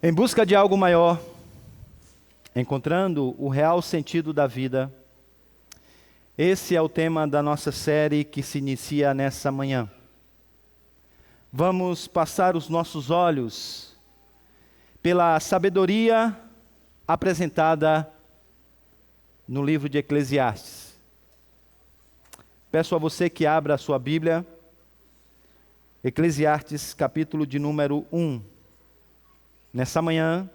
Em busca de algo maior, encontrando o real sentido da vida, esse é o tema da nossa série que se inicia nessa manhã. Vamos passar os nossos olhos pela sabedoria apresentada no livro de Eclesiastes. Peço a você que abra a sua Bíblia, Eclesiastes capítulo de número 1. Nessa manhã,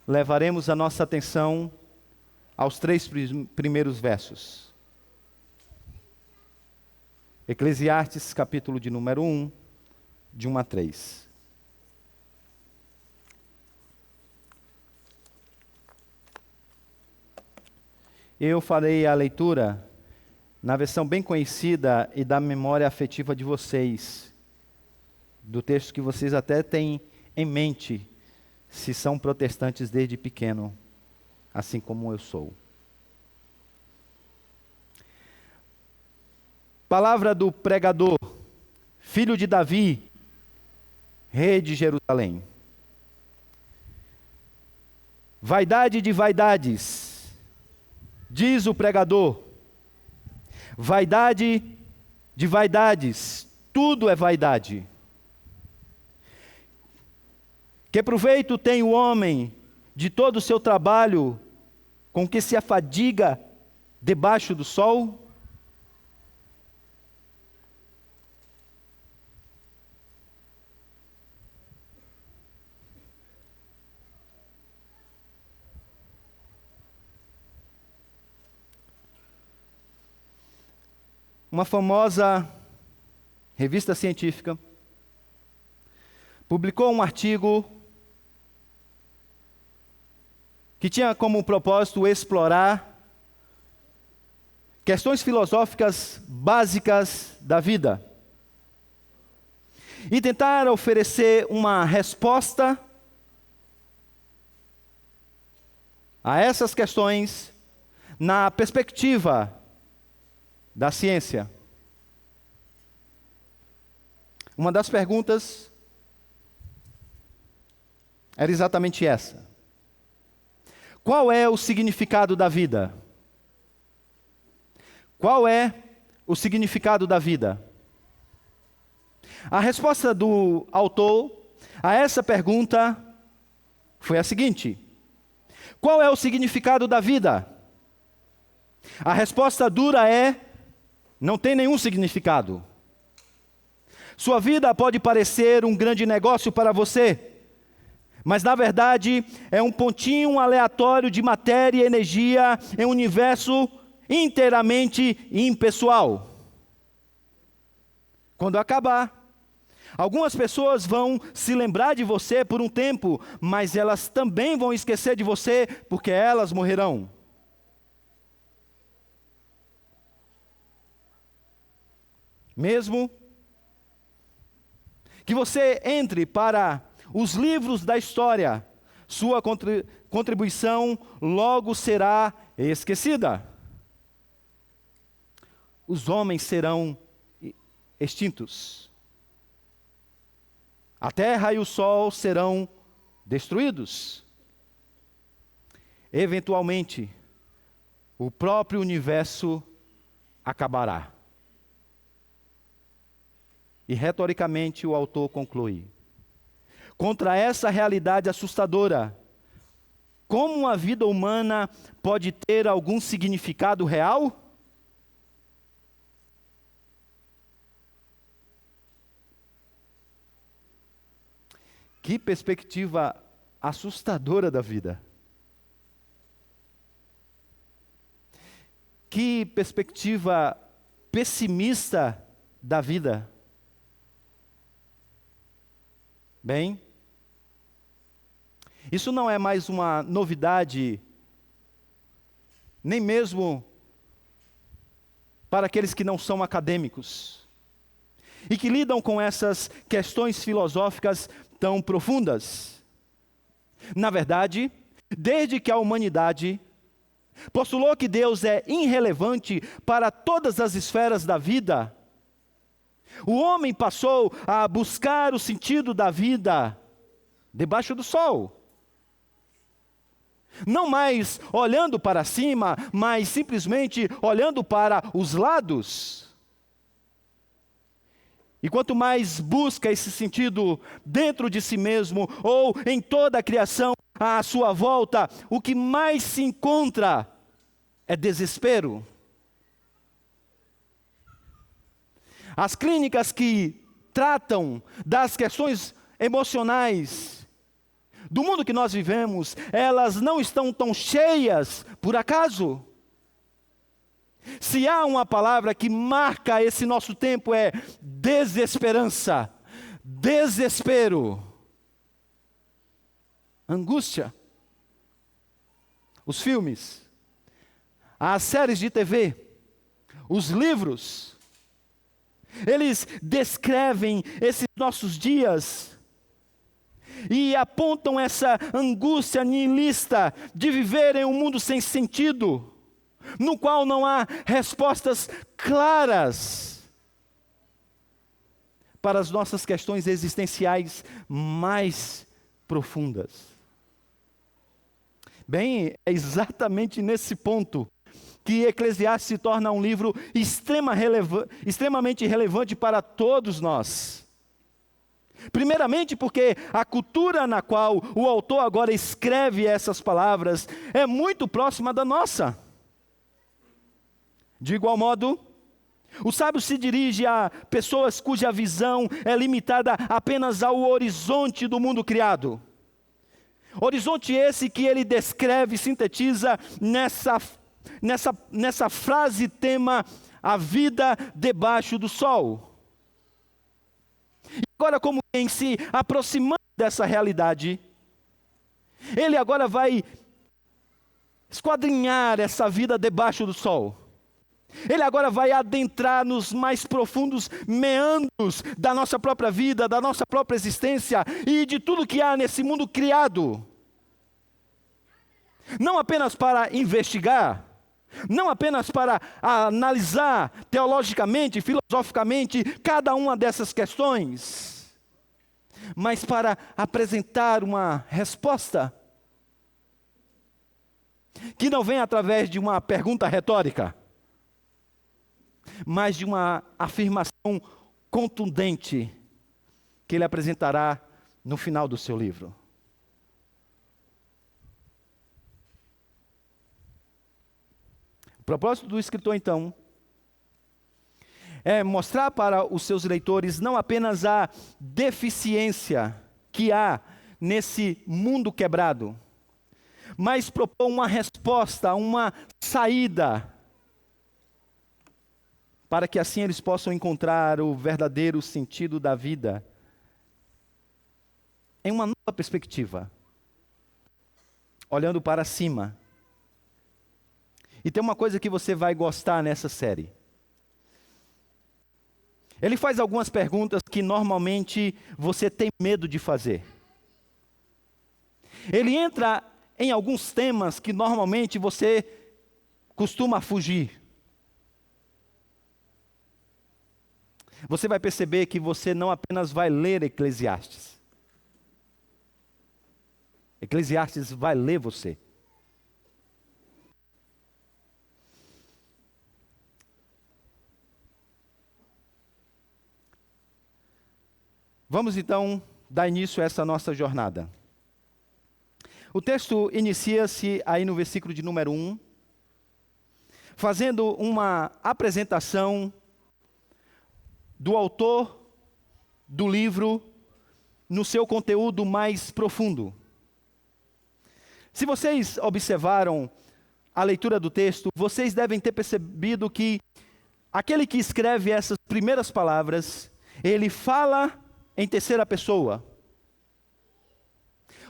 levaremos a nossa atenção aos 3 primeiros versos. Eclesiastes capítulo de número 1, de 1 a 3. Eu farei a leitura na versão bem conhecida e da memória afetiva de vocês, do texto que vocês até têm em mente, se são protestantes desde pequeno, assim como eu sou. Palavra do pregador, filho de Davi, rei de Jerusalém. Vaidade de vaidades, diz o pregador. Vaidade de vaidades, tudo é vaidade. Que proveito tem o homem de todo o seu trabalho com que se afadiga debaixo do sol? Uma famosa revista científica publicou um artigo que tinha como propósito explorar questões filosóficas básicas da vida e tentar oferecer uma resposta a essas questões na perspectiva da ciência. Uma das perguntas era exatamente essa: qual é o significado da vida? Qual é o significado da vida? A resposta do autor a essa pergunta foi a seguinte: qual é o significado da vida? A resposta dura é: não tem nenhum significado. Sua vida pode parecer um grande negócio para você, mas na verdade é um pontinho aleatório de matéria e energia em um universo inteiramente impessoal. Quando acabar, algumas pessoas vão se lembrar de você por um tempo, mas elas também vão esquecer de você porque elas morrerão. Mesmo que você entre para os livros da história, sua contribuição logo será esquecida. Os homens serão extintos. A terra e o sol serão destruídos. Eventualmente, o próprio universo acabará. E retoricamente o autor conclui: contra essa realidade assustadora, como a vida humana pode ter algum significado real? Que perspectiva assustadora da vida. Que perspectiva pessimista da vida. Bem, isso não é mais uma novidade, nem mesmo para aqueles que não são acadêmicos e que lidam com essas questões filosóficas tão profundas. Na verdade, desde que a humanidade postulou que Deus é irrelevante para todas as esferas da vida, o homem passou a buscar o sentido da vida debaixo do sol. Não mais olhando para cima, mas simplesmente olhando para os lados. E quanto mais busca esse sentido dentro de si mesmo, ou em toda a criação à sua volta, o que mais se encontra é desespero. As clínicas que tratam das questões emocionais do mundo que nós vivemos, elas não estão tão cheias por acaso. Se há uma palavra que marca esse nosso tempo é desesperança, desespero, angústia. Os filmes, as séries de TV, os livros, eles descrevem esses nossos dias e apontam essa angústia nihilista de viver em um mundo sem sentido, no qual não há respostas claras para as nossas questões existenciais mais profundas. Bem, é exatamente nesse ponto que Eclesiastes se torna um livro extremamente relevante para todos nós. Primeiramente porque a cultura na qual o autor agora escreve essas palavras é muito próxima da nossa. De igual modo, o sábio se dirige a pessoas cuja visão é limitada apenas ao horizonte do mundo criado. Horizonte esse que ele descreve, sintetiza nessa frase tema, a vida debaixo do sol. E agora, como em se aproximando dessa realidade, ele agora vai esquadrinhar essa vida debaixo do sol. Ele agora vai adentrar nos mais profundos meandros da nossa própria vida, da nossa própria existência e de tudo que há nesse mundo criado. Não apenas para investigar, não apenas para analisar teologicamente, filosoficamente cada uma dessas questões, mas para apresentar uma resposta que não vem através de uma pergunta retórica, mas de uma afirmação contundente que ele apresentará no final do seu livro. O propósito do escritor, então, é mostrar para os seus leitores não apenas a deficiência que há nesse mundo quebrado, mas propor uma resposta, uma saída, para que assim eles possam encontrar o verdadeiro sentido da vida em uma nova perspectiva, olhando para cima. E tem uma coisa que você vai gostar nessa série. Ele faz algumas perguntas que normalmente você tem medo de fazer. Ele entra em alguns temas que normalmente você costuma fugir. Você vai perceber que você não apenas vai ler Eclesiastes. Eclesiastes vai ler você. Vamos então dar início a essa nossa jornada. O texto inicia-se aí no versículo de número 1, fazendo uma apresentação do autor do livro no seu conteúdo mais profundo. Se vocês observaram a leitura do texto, vocês devem ter percebido que aquele que escreve essas primeiras palavras, ele fala em terceira pessoa.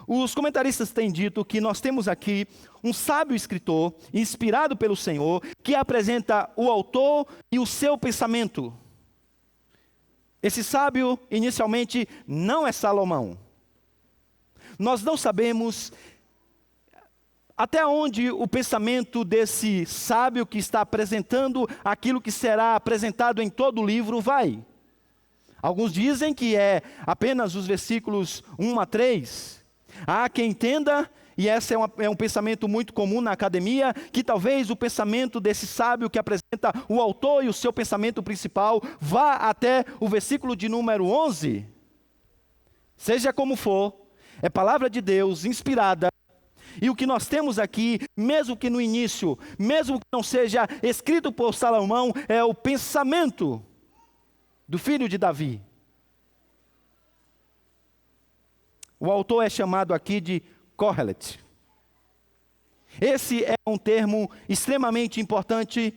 Os comentaristas têm dito que nós temos aqui um sábio escritor, inspirado pelo Senhor, que apresenta o autor e o seu pensamento. Esse sábio, inicialmente, não é Salomão. Nós não sabemos até onde o pensamento desse sábio que está apresentando aquilo que será apresentado em todo o livro vai. Alguns dizem que é apenas os versículos 1 a 3. Há quem entenda e esse é um pensamento muito comum na academia, que talvez o pensamento desse sábio que apresenta o autor e o seu pensamento principal vá até o versículo de número 11. Seja como for, é palavra de Deus inspirada, e o que nós temos aqui, mesmo que no início, mesmo que não seja escrito por Salomão, é o pensamento do filho de Davi. O autor é chamado aqui de Kohelet. Esse é um termo extremamente importante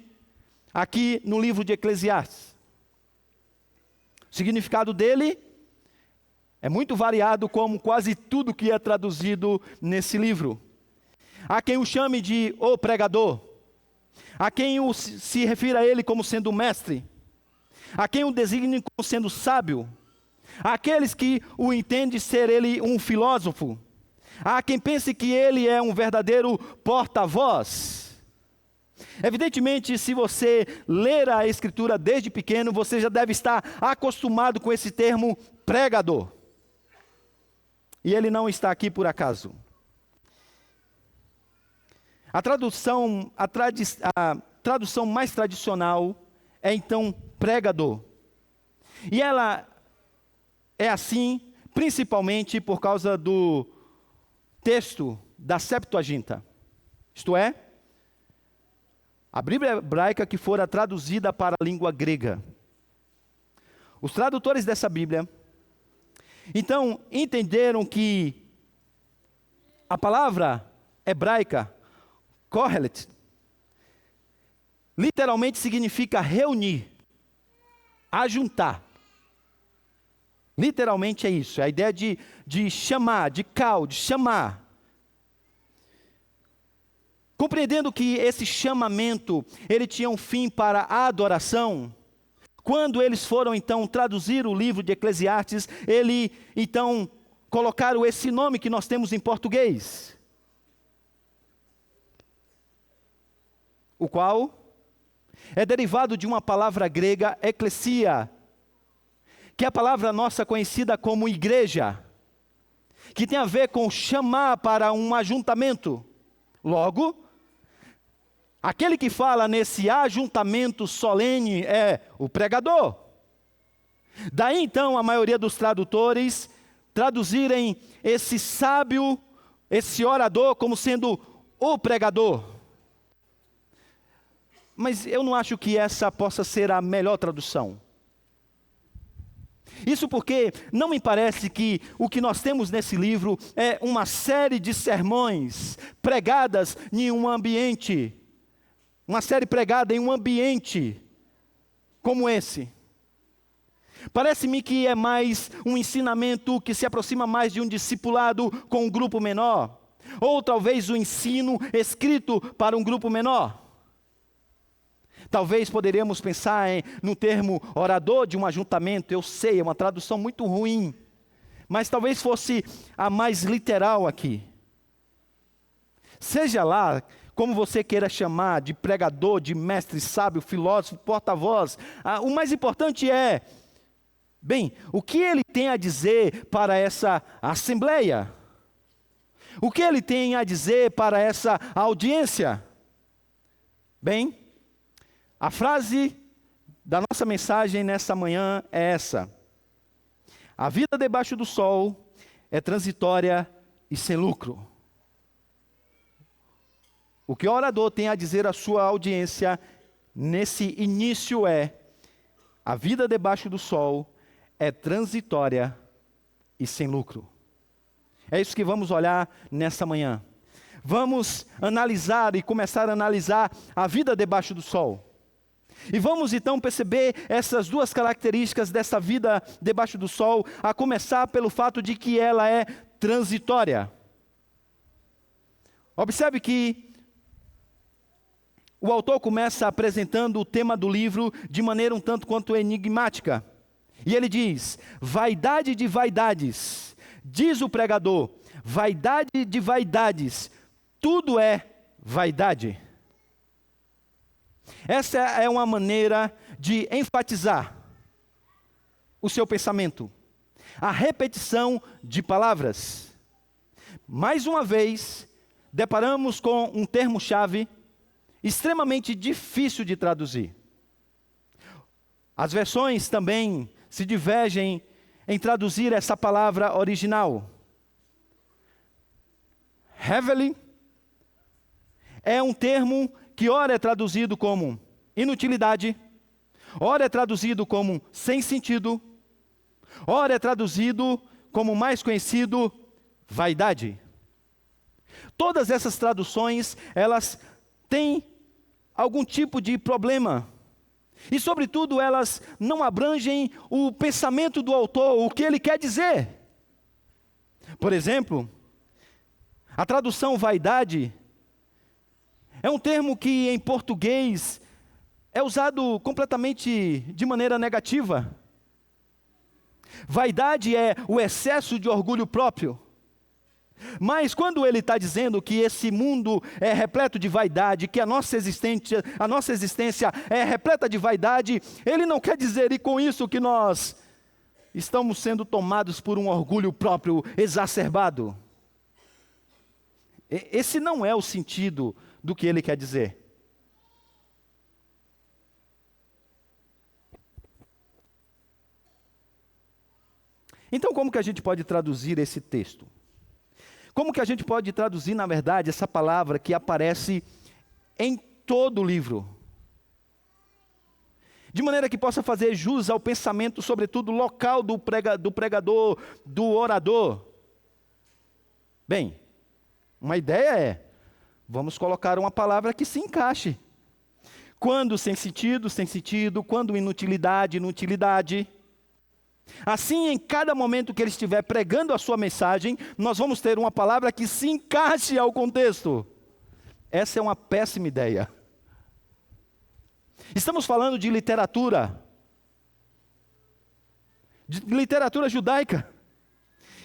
aqui no livro de Eclesiastes. O significado dele é muito variado, como quase tudo que é traduzido nesse livro. Há quem o chame de o pregador, há quem se refira a ele como sendo mestre, há quem o designe como sendo sábio, há aqueles que o entendem ser ele um filósofo, há quem pense que ele é um verdadeiro porta-voz. Evidentemente, se você ler a Escritura desde pequeno, você já deve estar acostumado com esse termo pregador. E ele não está aqui por acaso. A tradução mais tradicional é então pregador. E ela é assim, principalmente por causa do texto da Septuaginta. Isto é, a Bíblia hebraica que fora traduzida para a língua grega. Os tradutores dessa Bíblia, então, entenderam que a palavra hebraica, Kohelet, literalmente significa reunir, ajuntar. Literalmente é isso, é a ideia de chamar, de chamar. Compreendendo que esse chamamento, ele tinha um fim para a adoração, quando eles foram então traduzir o livro de Eclesiastes, ele então colocaram esse nome que nós temos em português, o qual é derivado de uma palavra grega, eklesia, que é a palavra nossa conhecida como igreja, que tem a ver com chamar para um ajuntamento. Logo, aquele que fala nesse ajuntamento solene é o pregador. Daí então a maioria dos tradutores traduzirem esse sábio, esse orador como sendo o pregador. Mas eu não acho que essa possa ser a melhor tradução. Isso porque não me parece que o que nós temos nesse livro é uma série de sermões pregadas em um ambiente, uma série pregada em um ambiente como esse. Parece-me que é mais um ensinamento que se aproxima mais de um discipulado com um grupo menor, ou talvez o ensino escrito para um grupo menor. Talvez poderíamos pensar no termo orador de um ajuntamento. Eu sei, é uma tradução muito ruim, mas talvez fosse a mais literal aqui. Seja lá como você queira chamar, de pregador, de mestre, sábio, filósofo, porta-voz, o mais importante é, bem, o que ele tem a dizer para essa assembleia? O que ele tem a dizer para essa audiência? Bem, a frase da nossa mensagem nessa manhã é essa: a vida debaixo do sol é transitória e sem lucro. O que o orador tem a dizer à sua audiência nesse início é: a vida debaixo do sol é transitória e sem lucro. É isso que vamos olhar nessa manhã. Vamos analisar e começar a analisar a vida debaixo do sol. E vamos então perceber essas duas características dessa vida debaixo do sol, a começar pelo fato de que ela é transitória. Observe que o autor começa apresentando o tema do livro de maneira um tanto quanto enigmática. E ele diz: vaidade de vaidades, diz o pregador, vaidade de vaidades, tudo é vaidade. Essa é uma maneira de enfatizar o seu pensamento. A repetição de palavras. mais uma vez, deparamos com um termo-chave extremamente difícil de traduzir. As versões também se divergem em traduzir essa palavra original. Heavily é um termo que ora é traduzido como inutilidade, ora é traduzido como sem sentido, ora é traduzido como mais conhecido, vaidade. Todas essas traduções, elas têm algum tipo de problema. E, sobretudo, elas não abrangem o pensamento do autor, o que ele quer dizer. Por exemplo, a tradução vaidade é um termo que em português é usado completamente de maneira negativa. Vaidade é o excesso de orgulho próprio. Mas quando ele está dizendo que esse mundo é repleto de vaidade, que a nossa existência é repleta de vaidade, ele não quer dizer e com isso que nós estamos sendo tomados por um orgulho próprio exacerbado. Esse não é o sentido do que ele quer dizer. Então, como que a gente pode traduzir esse texto? Como que a gente pode traduzir, na verdade, essa palavra que aparece em todo o livro? De maneira que possa fazer jus ao pensamento, sobretudo local do pregador, do orador. Bem, uma ideia é, vamos colocar uma palavra que se encaixe. Quando sem sentido, quando inutilidade, inutilidade. Assim, em cada momento que ele estiver pregando a sua mensagem, nós vamos ter uma palavra que se encaixe ao contexto. Essa é uma péssima ideia. Estamos falando de literatura judaica.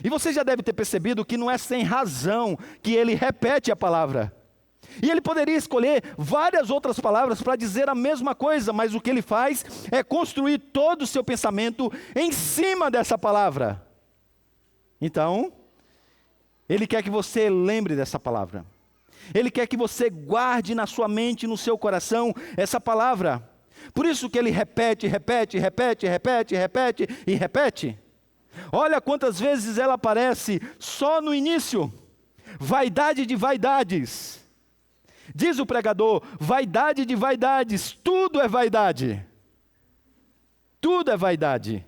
E você já deve ter percebido que não é sem razão que ele repete a palavra. E ele poderia escolher várias outras palavras para dizer a mesma coisa, mas o que ele faz é construir todo o seu pensamento em cima dessa palavra. Então, ele quer que você lembre dessa palavra. Ele quer que você guarde na sua mente, no seu coração, essa palavra. Por isso que ele repete. Olha quantas vezes ela aparece só no início. Vaidade de vaidades. Diz o pregador, vaidade de vaidades, tudo é vaidade. Tudo é vaidade.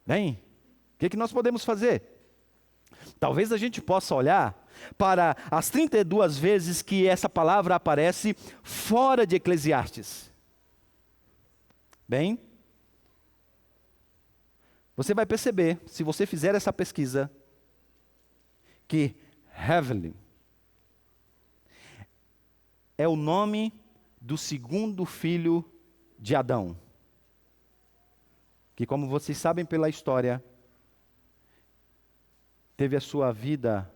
Bem, o que nós podemos fazer? Talvez a gente possa olhar para as 32 vezes que essa palavra aparece fora de Eclesiastes. Bem, você vai perceber, se você fizer essa pesquisa, que heavenly é o nome do segundo filho de Adão, que, como vocês sabem pela história, teve a sua vida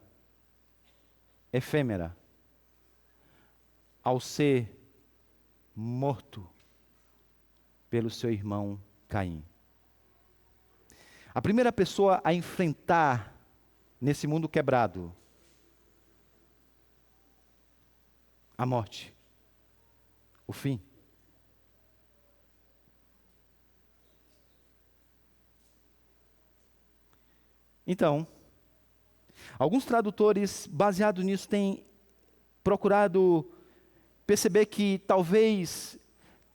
efêmera ao ser morto pelo seu irmão Caim. A primeira pessoa a enfrentar nesse mundo quebrado a morte, o fim. Então, alguns tradutores, baseados nisso, têm procurado perceber que talvez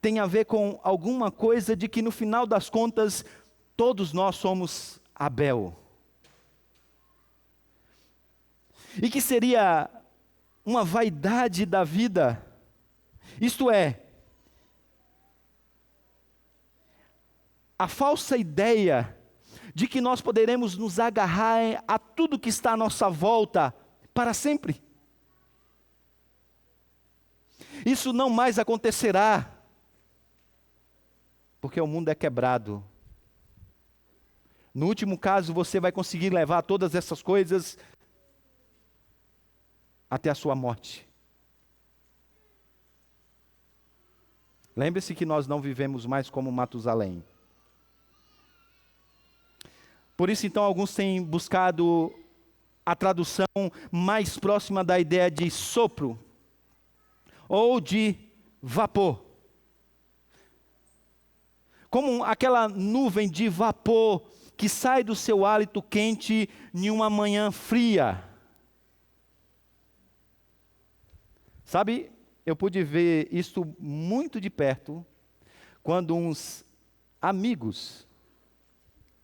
tenha a ver com alguma coisa de que no final das contas, todos nós somos Abel. E que seria uma vaidade da vida, isto é, a falsa ideia de que nós poderemos nos agarrar a tudo que está à nossa volta para sempre. Isso não mais acontecerá, porque o mundo é quebrado. No último caso, você vai conseguir levar todas essas coisas até a sua morte. Lembre-se que nós não vivemos mais como Matusalém. Por isso, então, alguns têm buscado a tradução mais próxima da ideia de sopro ou de vapor. Como aquela nuvem de vapor que sai do seu hálito quente em uma manhã fria. Sabe, eu pude ver isso muito de perto quando uns amigos,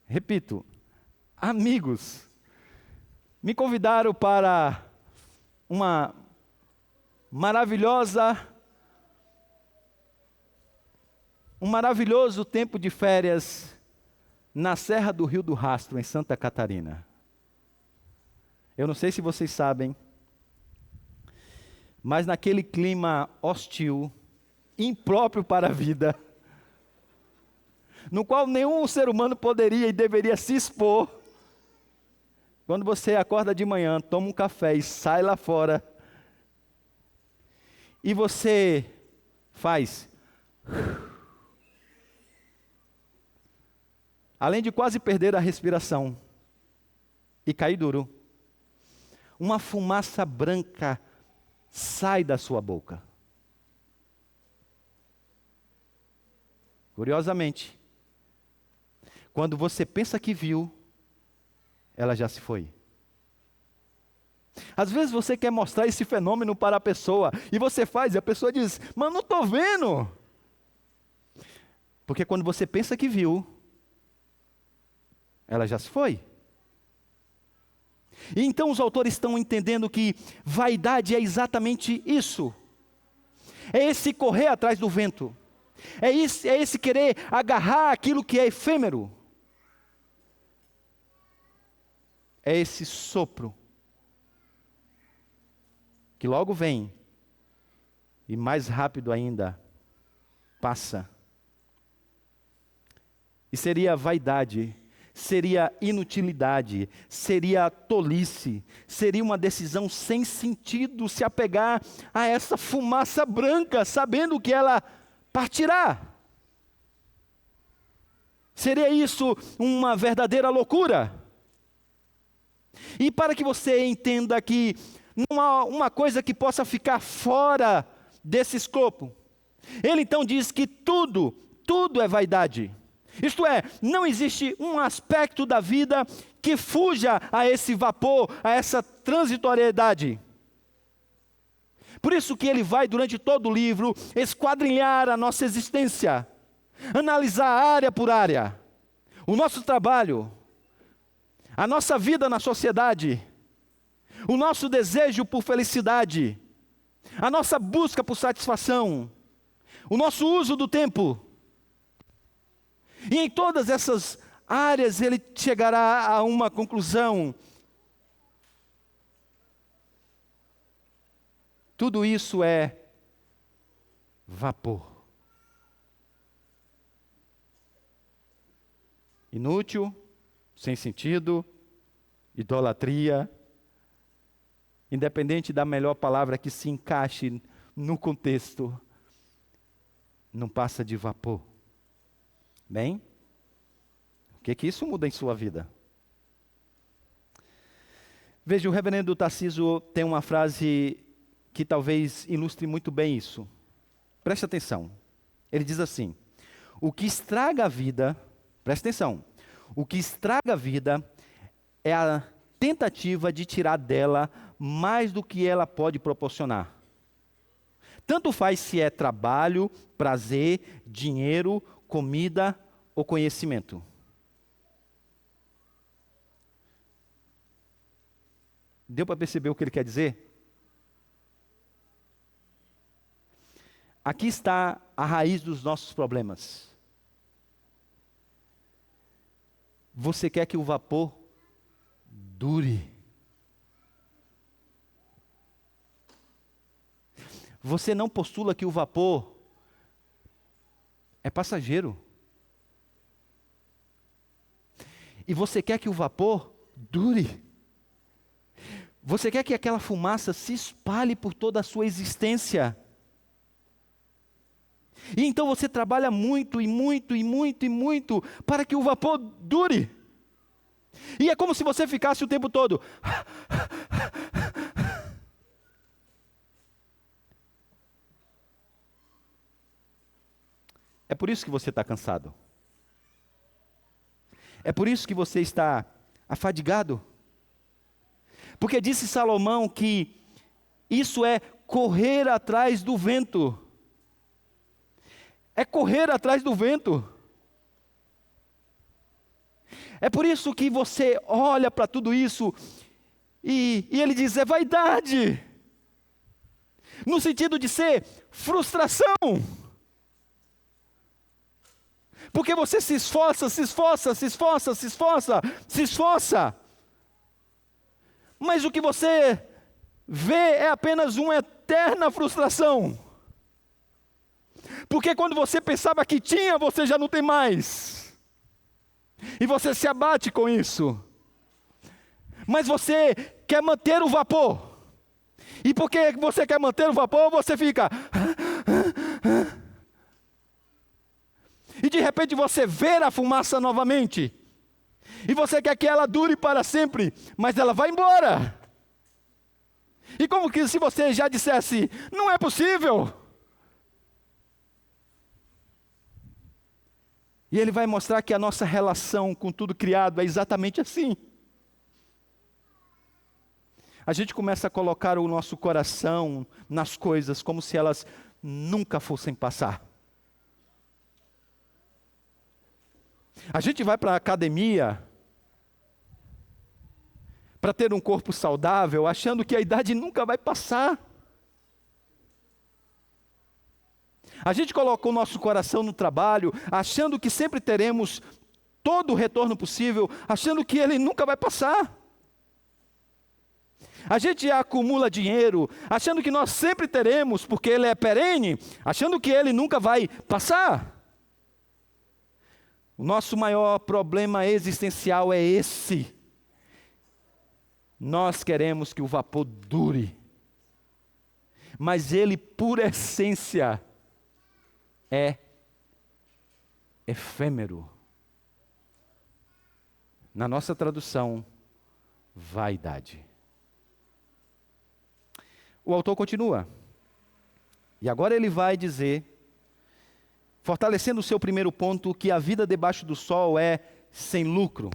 repito, amigos, me convidaram para uma um maravilhoso tempo de férias na Serra do Rio do Rastro, em Santa Catarina. Eu não sei se vocês sabem, mas naquele clima hostil, impróprio para a vida, no qual nenhum ser humano poderia e deveria se expor, quando você acorda de manhã, toma um café e sai lá fora, e você faz, além de quase perder a respiração e cair duro, uma fumaça branca sai da sua boca. Curiosamente, quando você pensa que viu, ela já se foi. Às vezes você quer mostrar esse fenômeno para a pessoa, e você faz, e a pessoa diz, mas não estou vendo. Porque quando você pensa que viu, ela já se foi. E então os autores estão entendendo que vaidade é exatamente isso. É esse correr atrás do vento. É esse querer agarrar aquilo que é efêmero. É esse sopro que logo vem e mais rápido ainda passa. E seria vaidade, seria inutilidade, seria tolice, seria uma decisão sem sentido se apegar a essa fumaça branca, sabendo que ela partirá. Seria isso uma verdadeira loucura? E para que você entenda que não há uma coisa que possa ficar fora desse escopo, ele então diz que tudo é vaidade. Isto é, não existe um aspecto da vida que fuja a esse vapor, a essa transitoriedade. Por isso que ele vai, durante todo o livro, esquadrinhar a nossa existência, analisar área por área, o nosso trabalho, a nossa vida na sociedade, o nosso desejo por felicidade, a nossa busca por satisfação, o nosso uso do tempo. E em todas essas áreas ele chegará a uma conclusão. Tudo isso é vapor. Inútil, sem sentido, idolatria, independente da melhor palavra que se encaixe no contexto, não passa de vapor. Bem, o que isso muda em sua vida? Veja, o reverendo Tarcísio tem uma frase que talvez ilustre muito bem isso. Preste atenção. Ele diz assim: o que estraga a vida, preste atenção, o que estraga a vida é a tentativa de tirar dela mais do que ela pode proporcionar. Tanto faz se é trabalho, prazer, dinheiro, comida ou conhecimento. Deu para perceber o que ele quer dizer? Aqui está a raiz dos nossos problemas. Você quer que o vapor dure. Você não postula que o vapor é passageiro. E você quer que o vapor dure. Você quer que aquela fumaça se espalhe por toda a sua existência. E então você trabalha muito e muito e muito e muito para que o vapor dure. E é como se você ficasse o tempo todo. É por isso que você está cansado. É por isso que você está afadigado. Porque disse Salomão que isso é correr atrás do vento. É correr atrás do vento. É por isso que você olha para tudo isso e ele diz, é vaidade. No sentido de ser frustração. Porque você se esforça, se esforça, se esforça, se esforça, se esforça. Mas o que você vê é apenas uma eterna frustração. Porque quando você pensava que tinha, você já não tem mais. E você se abate com isso. Mas você quer manter o vapor. E porque você quer manter o vapor, você fica. E de repente você vê a fumaça novamente. E você quer que ela dure para sempre, mas ela vai embora. E como que se você já dissesse, não é possível. E ele vai mostrar que a nossa relação com tudo criado é exatamente assim. A gente começa a colocar o nosso coração nas coisas como se elas nunca fossem passar. A gente vai para a academia para ter um corpo saudável, achando que a idade nunca vai passar. A gente coloca o nosso coração no trabalho, achando que sempre teremos todo o retorno possível, achando que ele nunca vai passar. A gente acumula dinheiro, achando que nós sempre teremos, porque ele é perene, achando que ele nunca vai passar. O nosso maior problema existencial é esse. Nós queremos que o vapor dure, mas ele, por essência, é efêmero. Na nossa tradução, vaidade. O autor continua, e agora ele vai dizer, fortalecendo o seu primeiro ponto, que a vida debaixo do sol é sem lucro.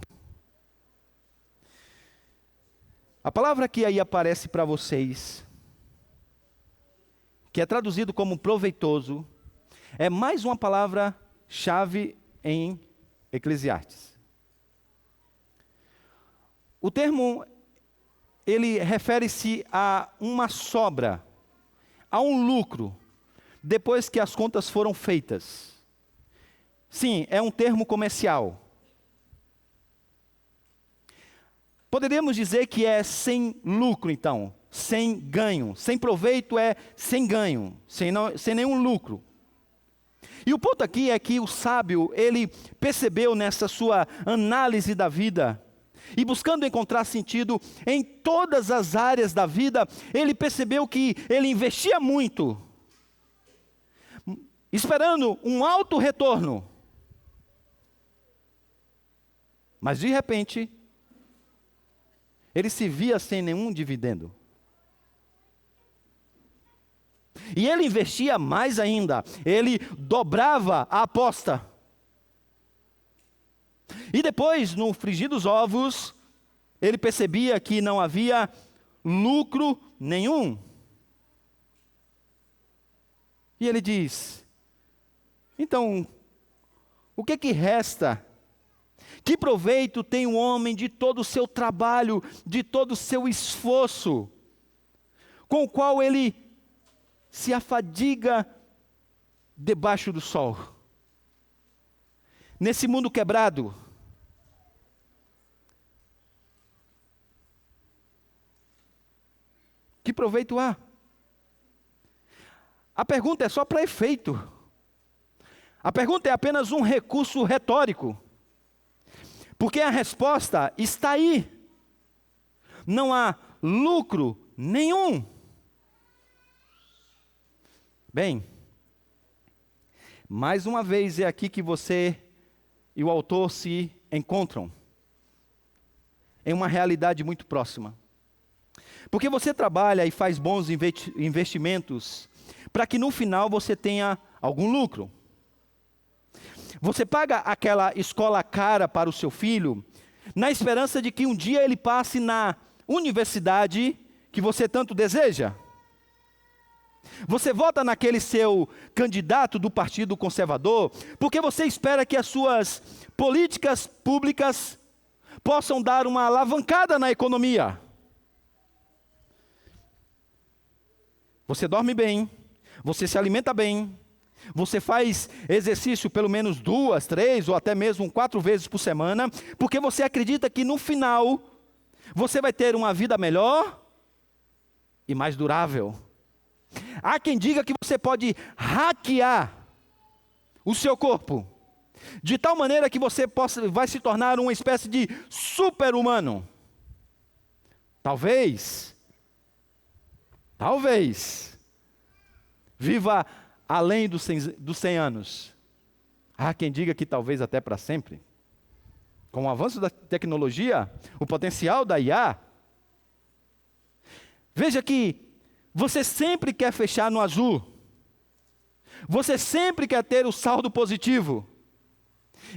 A palavra que aí aparece para vocês, que é traduzido como proveitoso, é mais uma palavra-chave em Eclesiastes. O termo, ele refere-se a uma sobra, a um lucro, depois que as contas foram feitas. Sim, é um termo comercial. Poderíamos dizer que é sem lucro, então, sem ganho. Sem proveito é sem ganho, sem nenhum lucro. E o ponto aqui é que o sábio, ele percebeu nessa sua análise da vida, e buscando encontrar sentido em todas as áreas da vida, ele percebeu que ele investia muito, esperando um alto retorno. Mas de repente, ele se via sem nenhum dividendo. E ele investia mais ainda, ele dobrava a aposta. E depois, no frigir dos ovos, ele percebia que não havia lucro nenhum. E ele diz, então, o que resta? Que proveito tem o homem de todo o seu trabalho, de todo o seu esforço, com o qual ele se afadiga debaixo do sol? Nesse mundo quebrado, que proveito há? A pergunta é só para efeito. A pergunta é apenas um recurso retórico. Porque a resposta está aí. Não há lucro nenhum. Bem, mais uma vez é aqui que você e o autor se encontram. em uma realidade muito próxima. Porque você trabalha e faz bons investimentos para que no final você tenha algum lucro. Você paga aquela escola cara para o seu filho, na esperança de que um dia ele passe na universidade que você tanto deseja. Você vota naquele seu candidato do Partido Conservador, porque você espera que as suas políticas públicas possam dar uma alavancada na economia. Você dorme bem, você se alimenta bem, você faz exercício pelo menos 2, 3 ou até mesmo 4 vezes por semana, porque você acredita que no final você vai ter uma vida melhor e mais durável. Há quem diga que você pode hackear o seu corpo, de tal maneira que você vai se tornar uma espécie de super-humano. Talvez, viva além dos 100 anos. Há quem diga que talvez até para sempre. Com o avanço da tecnologia, o potencial da IA. Veja que você sempre quer fechar no azul. Você sempre quer ter o saldo positivo.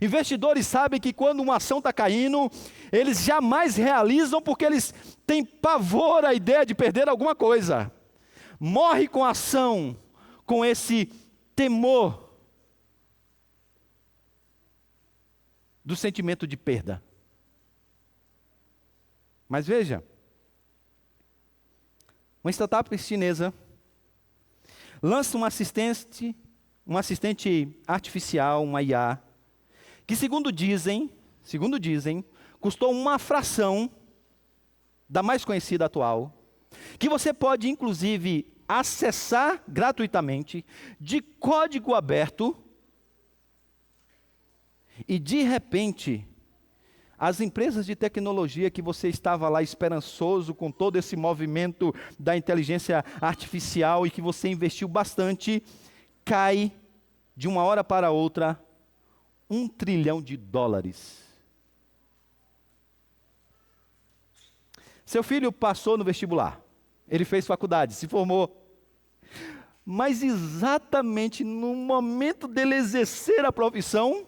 Investidores sabem que quando uma ação está caindo, eles jamais realizam porque eles têm pavor à ideia de perder alguma coisa. Morre com a ação, com esse temor do sentimento de perda. Mas veja, uma startup chinesa lança um assistente artificial, uma IA, que segundo dizem, custou uma fração da mais conhecida atual, que você pode inclusive acessar gratuitamente, de código aberto, e de repente, as empresas de tecnologia que você estava lá esperançoso com todo esse movimento da inteligência artificial e que você investiu bastante, cai de uma hora para outra $1 trilhão. Seu filho passou no vestibular, ele fez faculdade, se formou, mas exatamente no momento dele exercer a profissão,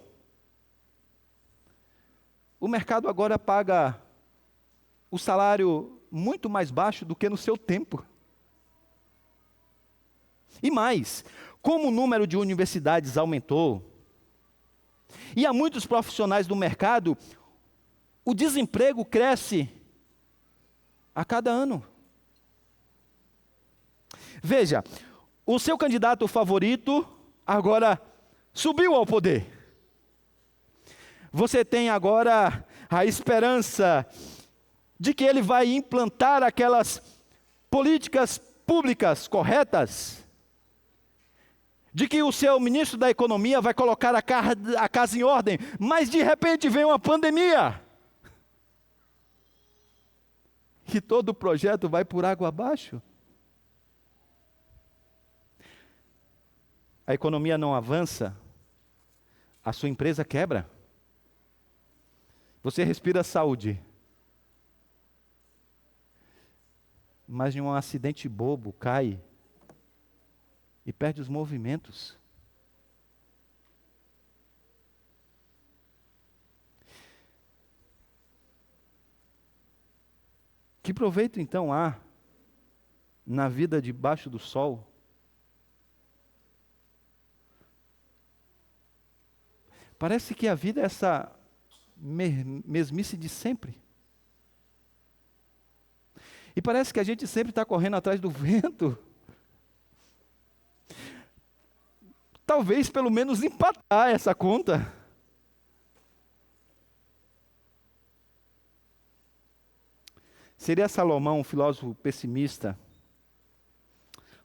o mercado agora paga o salário muito mais baixo do que no seu tempo. E mais, como o número de universidades aumentou, e há muitos profissionais do mercado, o desemprego cresce a cada ano. Veja, o seu candidato favorito agora subiu ao poder. Você tem agora a esperança de que ele vai implantar aquelas políticas públicas corretas, de que o seu ministro da Economia vai colocar a casa em ordem, mas de repente vem uma pandemia, e todo o projeto vai por água abaixo. A economia não avança, a sua empresa quebra. Você respira saúde, mas em um acidente bobo cai e perde os movimentos. Que proveito então há na vida debaixo do sol? Parece que a vida é essa mesmice de sempre. E parece que a gente sempre está correndo atrás do vento. Talvez pelo menos empatar essa conta. Seria Salomão um filósofo pessimista,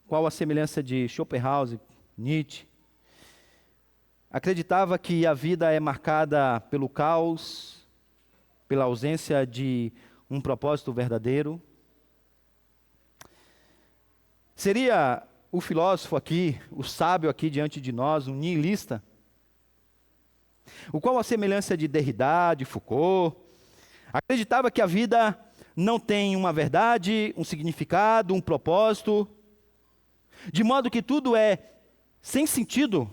qual a semelhança de Schopenhauer, Nietzsche? Acreditava que a vida é marcada pelo caos, pela ausência de um propósito verdadeiro. Seria o filósofo aqui, o sábio aqui diante de nós, um nihilista? O qual a semelhança de Derrida, de Foucault, Acreditava que a vida não tem uma verdade, um significado, um propósito, de modo que tudo é sem sentido.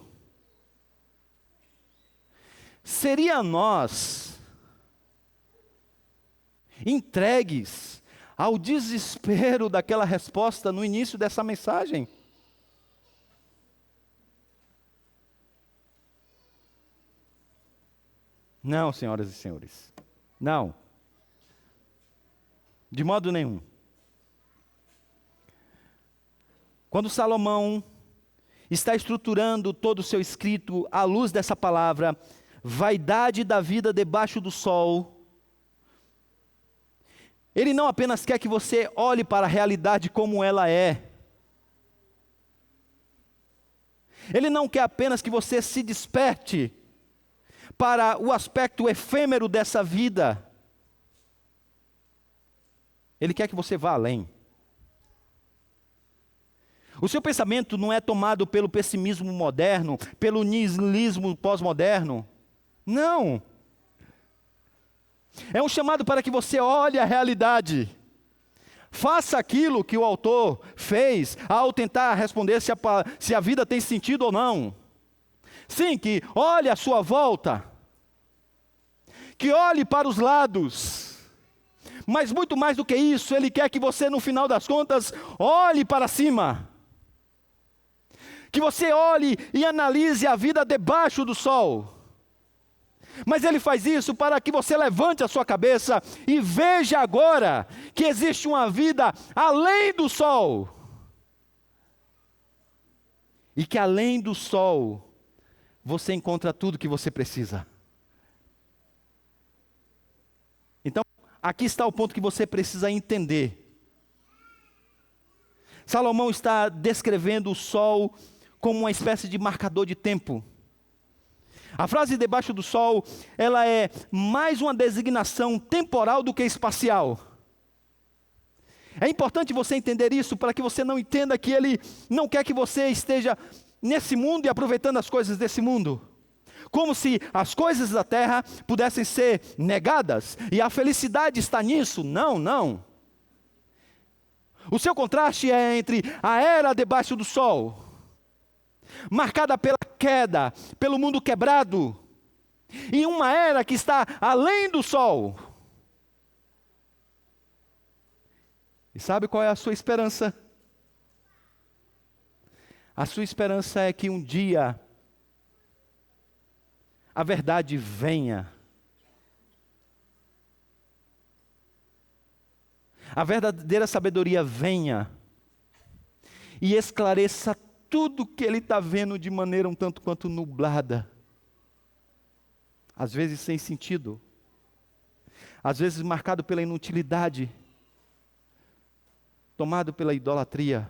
Seria nós entregues ao desespero daquela resposta no início dessa mensagem? Não, senhoras e senhores, não. De modo nenhum. Quando Salomão está estruturando todo o seu escrito à luz dessa palavra, vaidade da vida debaixo do sol, ele não apenas quer que você olhe para a realidade como ela é. Ele não quer apenas que você se desperte para o aspecto efêmero dessa vida. Ele quer que você vá além. O seu pensamento não é tomado pelo pessimismo moderno, pelo niilismo pós-moderno. Não. É um chamado para que você olhe a realidade. Faça aquilo que o autor fez ao tentar responder se a vida tem sentido ou não. Sim, que olhe à sua volta. Que olhe para os lados. Mas muito mais do que isso, ele quer que você, no final das contas, olhe para cima. Que você olhe e analise a vida debaixo do sol. Mas ele faz isso para que você levante a sua cabeça e veja agora que existe uma vida além do sol. E que além do sol, você encontra tudo que você precisa. Então, aqui está o ponto que você precisa entender. Salomão está descrevendo o sol como uma espécie de marcador de tempo. A frase debaixo do sol, ela é mais uma designação temporal do que espacial. É importante você entender isso para que você não entenda que ele não quer que você esteja nesse mundo e aproveitando as coisas desse mundo. Como se as coisas da terra pudessem ser negadas e a felicidade está nisso. Não, não. O seu contraste é entre a era debaixo do sol, marcada pela queda, pelo mundo quebrado, e uma era que está além do sol. E sabe qual é a sua esperança? A sua esperança é que um dia a verdade venha. A verdadeira sabedoria venha e esclareça tudo que ele está vendo de maneira um tanto quanto nublada. Às vezes sem sentido. Às vezes marcado pela inutilidade. Tomado pela idolatria.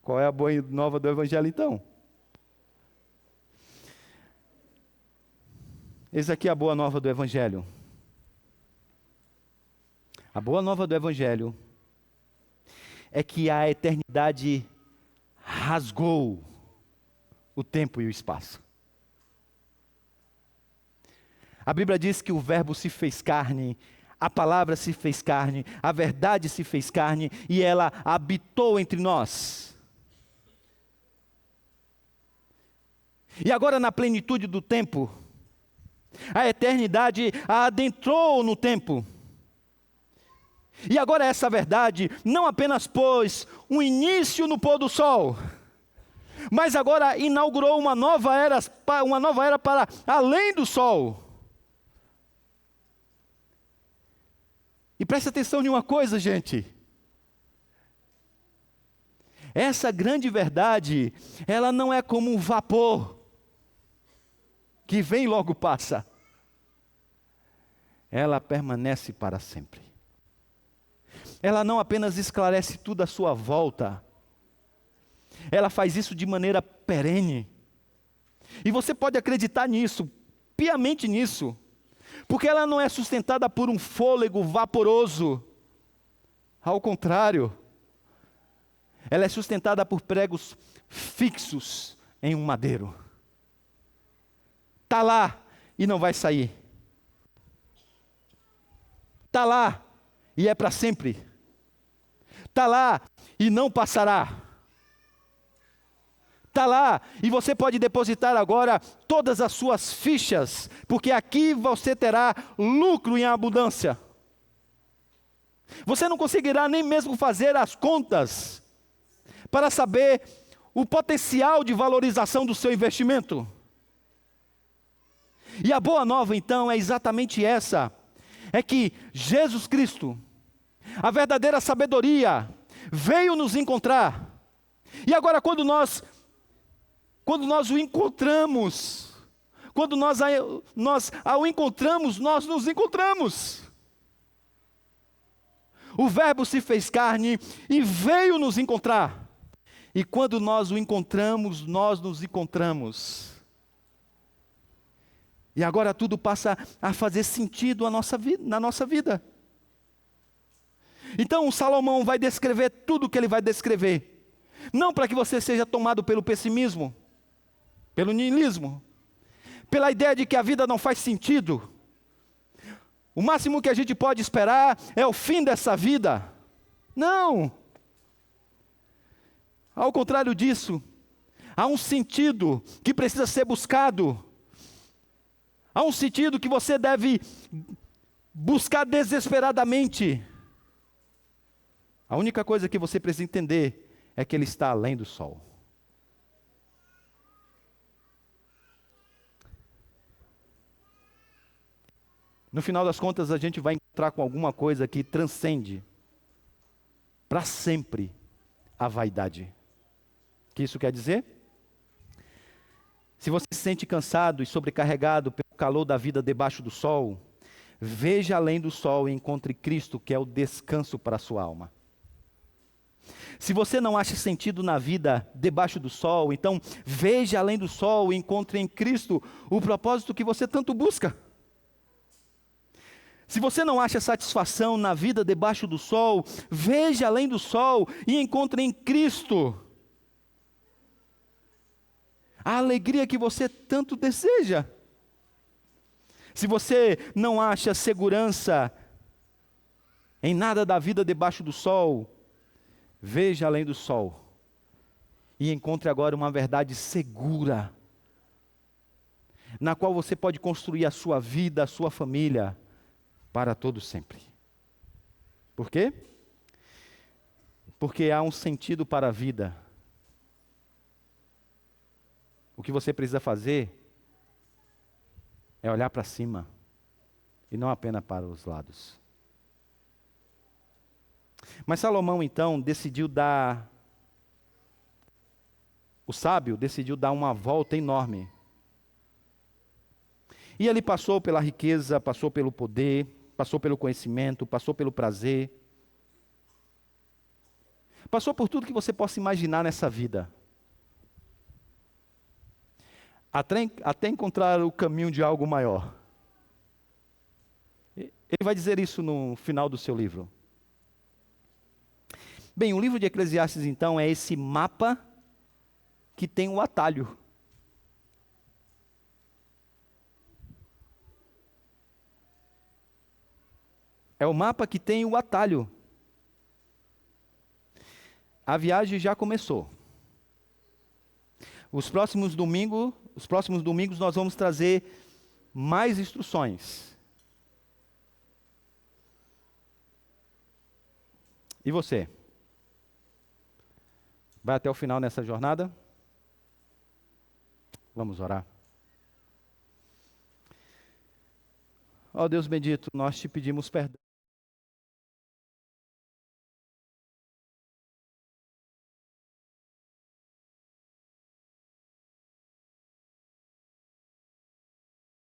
Qual é a boa nova do Evangelho então? Eis aqui a boa nova do Evangelho. A boa nova do Evangelho é que a eternidade rasgou o tempo e o espaço. A Bíblia diz que o Verbo se fez carne, a palavra se fez carne, a verdade se fez carne e ela habitou entre nós. E agora, na plenitude do tempo, a eternidade a adentrou no tempo. E agora essa verdade não apenas pôs um início no pôr do sol, mas agora inaugurou uma nova era para além do sol. E preste atenção em uma coisa, gente. Essa grande verdade, ela não é como um vapor que vem e logo passa. Ela permanece para sempre. Ela não apenas esclarece tudo à sua volta, ela faz isso de maneira perene. E você pode acreditar nisso, piamente nisso, porque ela não é sustentada por um fôlego vaporoso. Ao contrário, ela é sustentada por pregos fixos em um madeiro. Está lá e não vai sair. Está lá e é para sempre. Está lá e não passará. Está lá e você pode depositar agora todas as suas fichas, porque aqui você terá lucro em abundância. Você não conseguirá nem mesmo fazer as contas para saber o potencial de valorização do seu investimento. E a boa nova então é exatamente essa, é que Jesus Cristo, a verdadeira sabedoria, veio nos encontrar. E agora quando nós o encontramos, quando nós ao encontramos, nós nos encontramos. O Verbo se fez carne e veio nos encontrar. E quando nós o encontramos, nós nos encontramos. E agora tudo passa a fazer sentido na nossa vida. Então o Salomão vai descrever tudo o que ele vai descrever. Não para que você seja tomado pelo pessimismo, pelo niilismo, pela ideia de que a vida não faz sentido. O máximo que a gente pode esperar é o fim dessa vida. Não! Ao contrário disso, há um sentido que precisa ser buscado. Há um sentido que você deve buscar desesperadamente. A única coisa que você precisa entender é que ele está além do sol. No final das contas, a gente vai encontrar com alguma coisa que transcende para sempre a vaidade. O que isso quer dizer? Se você se sente cansado e sobrecarregado pelo calor da vida debaixo do sol, veja além do sol e encontre Cristo, que é o descanso para a sua alma. Se você não acha sentido na vida debaixo do sol, então veja além do sol e encontre em Cristo o propósito que você tanto busca. Se você não acha satisfação na vida debaixo do sol, veja além do sol e encontre em Cristo a alegria que você tanto deseja. Se você não acha segurança em nada da vida debaixo do sol, veja além do sol e encontre agora uma verdade segura, na qual você pode construir a sua vida, a sua família, para todo sempre. Por quê? Porque há um sentido para a vida. O que você precisa fazer é olhar para cima e não apenas para os lados. Mas Salomão então o sábio decidiu dar uma volta enorme. E ele passou pela riqueza, passou pelo poder, passou pelo conhecimento, passou pelo prazer. Passou por tudo que você possa imaginar nessa vida. Até encontrar o caminho de algo maior. Ele vai dizer isso no final do seu livro. Bem, o livro de Eclesiastes então é esse mapa que tem um atalho. É o mapa que tem o atalho. A viagem já começou. Os próximos domingos nós vamos trazer mais instruções. E você? Vai até o final nessa jornada? Vamos orar. Ó Deus bendito, nós te pedimos perdão.